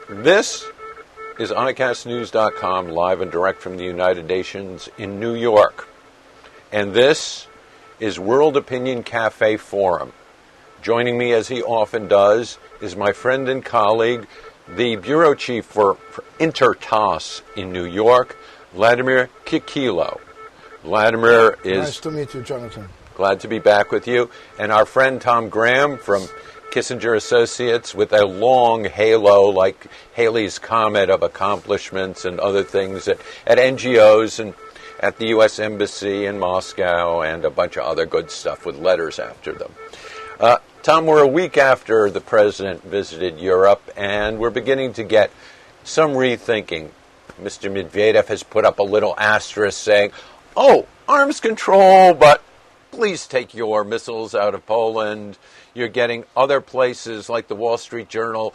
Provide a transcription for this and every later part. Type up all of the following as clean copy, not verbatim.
This is unicastnews.com, live and direct from the United Nations in New York. And this is World Opinion Cafe Forum. Joining me, as he often does, is my friend and colleague, the Bureau Chief for Intertas in New York, Vladimir Kikilo. Vladimir is... Nice to meet you, Jonathan. Glad to be back with you. And our friend Tom Graham from Kissinger Associates, with a long halo like Halley's Comet of accomplishments and other things at NGOs and at the U.S. Embassy in Moscow and a bunch of other good stuff with letters after them. Tom, we're a week after the president visited Europe, and we're beginning to get some rethinking. Mr. Medvedev has put up a little asterisk saying, oh, arms control, but please take your missiles out of Poland. You're getting other places like the Wall Street Journal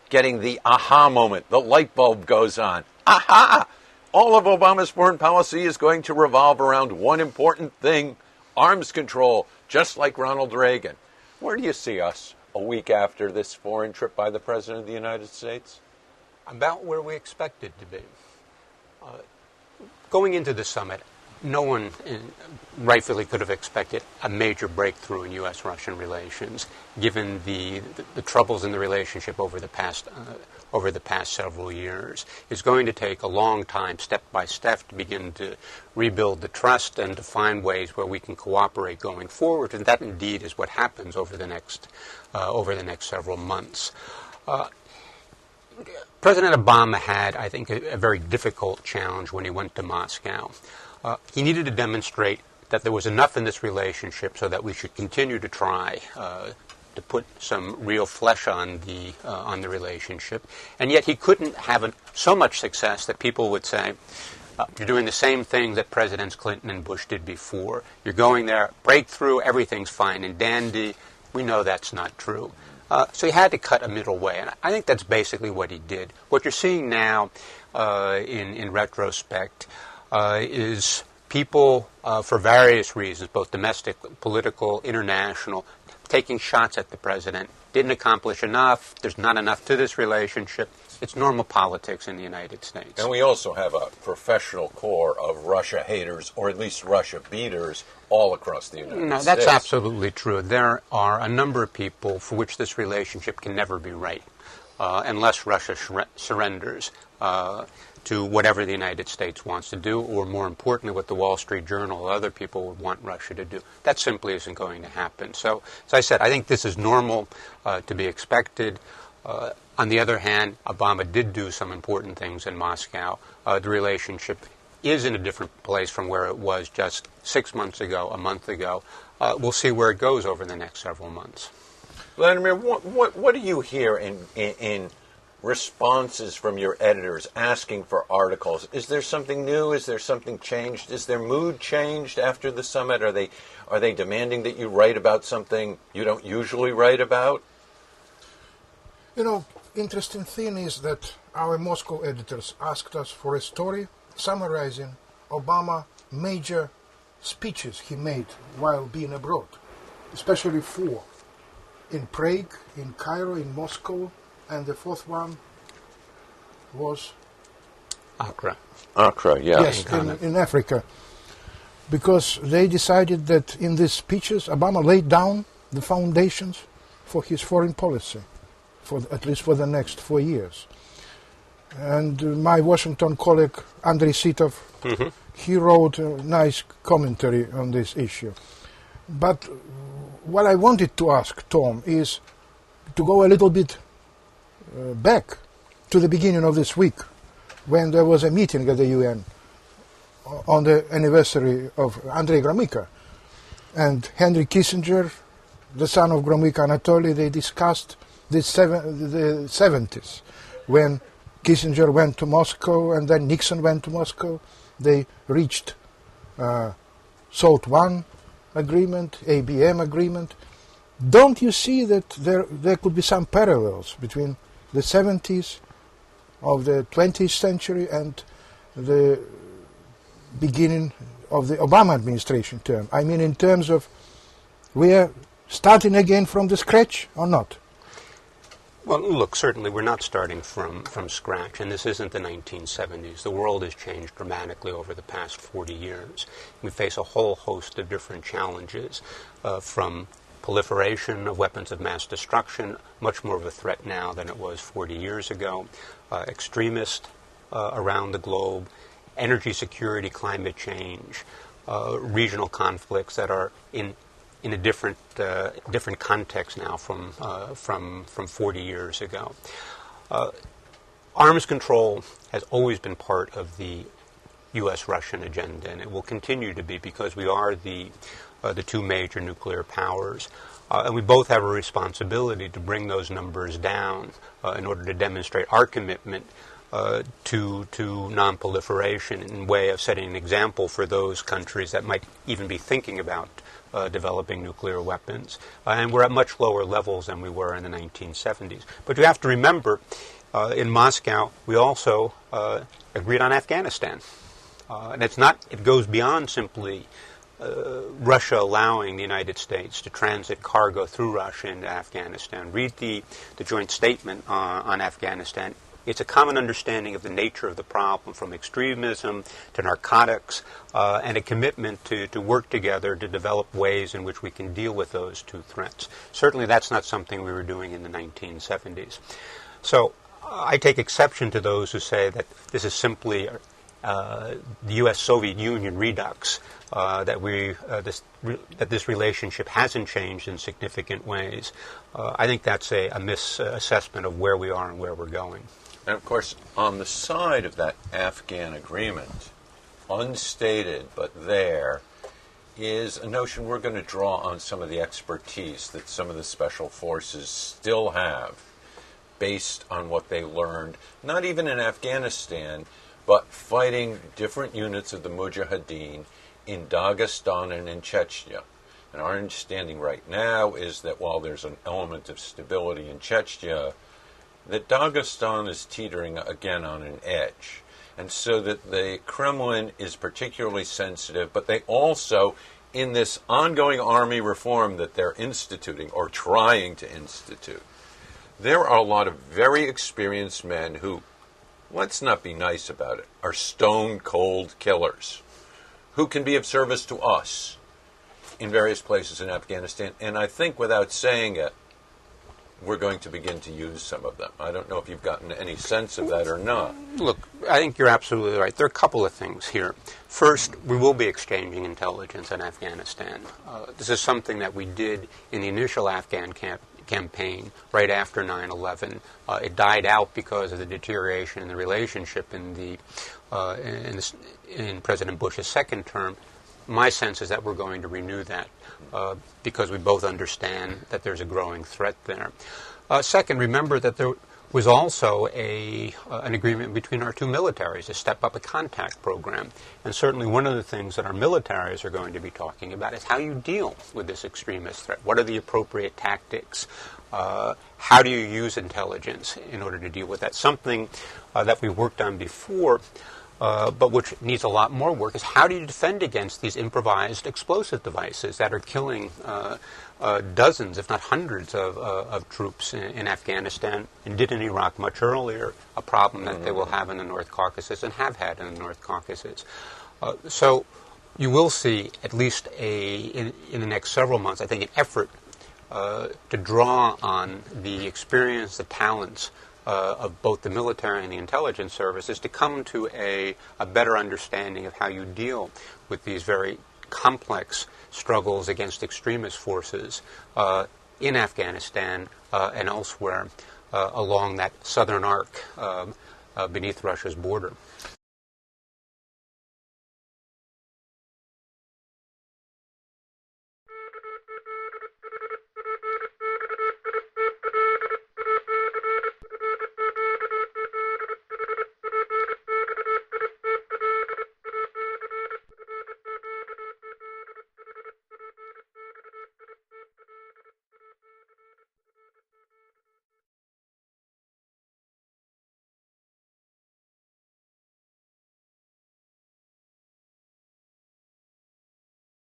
getting the aha moment. The light bulb goes on. Aha! All of Obama's foreign policy is going to revolve around one important thing, arms control, just like Ronald Reagan. Where do you see us a week after this foreign trip by the President of the United States? About where we expected to be. Going into the summit, no one rightfully could have expected a major breakthrough in U.S.-Russian relations, given the troubles in the relationship over the past several years. It's going to take a long time, step by step, to begin to rebuild the trust and to find ways where we can cooperate going forward. And that indeed is what happens over the next several months. President Obama had, I think, a very difficult challenge when he went to Moscow. He needed to demonstrate that there was enough in this relationship so that we should continue to try to put some real flesh on the relationship, and yet he couldn't have so much success that people would say, you're doing the same thing that Presidents Clinton and Bush did before. You're going there, breakthrough, everything's fine and dandy. We know that's not true. So he had to cut a middle way, and I think that's basically what he did. What you're seeing now, in retrospect, is people, for various reasons, both domestic, political, international, taking shots at the president. Didn't accomplish enough. There's not enough to this relationship. It's normal politics in the United States. And we also have a professional core of Russia haters, or at least Russia beaters, all across the United States. No, that's absolutely true. There are a number of people for which this relationship can never be right, unless Russia surrenders to whatever the United States wants to do, or more importantly, what the Wall Street Journal or other people would want Russia to do. That simply isn't going to happen. So, as I said, I think this is normal to be expected. On the other hand, Obama did do some important things in Moscow. The relationship is in a different place from where it was just 6 months ago, a month ago. We'll see where it goes over the next several months. Vladimir, what do you hear in responses from your editors asking for articles? Is there something new? Is there something changed? Is their mood changed after the summit? Are they demanding that you write about something you don't usually write about? You know, interesting thing is that our Moscow editors asked us for a story summarizing Obama's major speeches he made while being abroad, especially 4, in Prague, in Cairo, in Moscow, and the 4th one was Accra. Accra, yeah. Yes, in Africa. Because they decided that in these speeches, Obama laid down the foundations for his foreign policy, at least for the next 4 years. And my Washington colleague, Andrei Sitov, he wrote a nice commentary on this issue. But what I wanted to ask Tom is to go a little bit back to the beginning of this week, when there was a meeting at the UN on the anniversary of Andrei Gromyko. And Henry Kissinger, the son of Gromyko Anatoly, they discussed the 70s, when Kissinger went to Moscow and then Nixon went to Moscow. They reached SALT I agreement, ABM agreement. Don't you see that there could be some parallels between the 70s of the 20th century and the beginning of the Obama administration term? I mean, in terms of we are starting again from the scratch or not? Well, look, certainly we're not starting from scratch, and this isn't the 1970s. The world has changed dramatically over the past 40 years. We face a whole host of different challenges, from proliferation of weapons of mass destruction, much more of a threat now than it was 40 years ago, extremists around the globe, energy security, climate change, regional conflicts that are in a different context now from 40 years ago. Arms control has always been part of the U.S.-Russian agenda, and it will continue to be because we are the two major nuclear powers. And we both have a responsibility to bring those numbers down in order to demonstrate our commitment to non-proliferation in way of setting an example for those countries that might even be thinking about developing nuclear weapons. And we're at much lower levels than we were in the 1970s. But you have to remember, in Moscow, we also agreed on Afghanistan. And it goes beyond simply Russia allowing the United States to transit cargo through Russia into Afghanistan. Read the joint statement on Afghanistan. It's a common understanding of the nature of the problem, from extremism to narcotics, and a commitment to work together to develop ways in which we can deal with those two threats. Certainly that's not something we were doing in the 1970s. So I take exception to those who say that this is simply the U.S.-Soviet Union redux, that this relationship hasn't changed in significant ways. I think that's a misassessment of where we are and where we're going. And of course, on the side of that Afghan agreement, unstated but there, is a notion we're going to draw on some of the expertise that some of the special forces still have based on what they learned, not even in Afghanistan, but fighting different units of the Mujahideen in Dagestan and in Chechnya. And our understanding right now is that while there's an element of stability in Chechnya, that Dagestan is teetering again on an edge. And so that the Kremlin is particularly sensitive, but they also, in this ongoing army reform that they're instituting or trying to institute, there are a lot of very experienced men who, let's not be nice about it, are stone-cold killers who can be of service to us in various places in Afghanistan. And I think without saying it, we're going to begin to use some of them. I don't know if you've gotten any sense of that or not. Look, I think you're absolutely right. There are a couple of things here. First, we will be exchanging intelligence in Afghanistan. This is something that we did in the initial Afghan campaign right after 9/11. It died out because of the deterioration in the relationship in President Bush's second term. My sense is that we're going to renew that because we both understand that there's a growing threat there. Second, remember that there was also an agreement between our two militaries to step up a contact program. And certainly one of the things that our militaries are going to be talking about is how you deal with this extremist threat. What are the appropriate tactics? How do you use intelligence in order to deal with that? Something that we worked on before, but which needs a lot more work, is how do you defend against these improvised explosive devices that are killing dozens, if not hundreds, of troops in Afghanistan and did in Iraq much earlier, a problem that they will have in the North Caucasus and have had in the North Caucasus. So you will see, at least in the next several months, I think, an effort to draw on the experience, the talents of both the military and the intelligence services to come to a better understanding of how you deal with these very complex struggles against extremist forces in Afghanistan and elsewhere along that southern arc beneath Russia's border.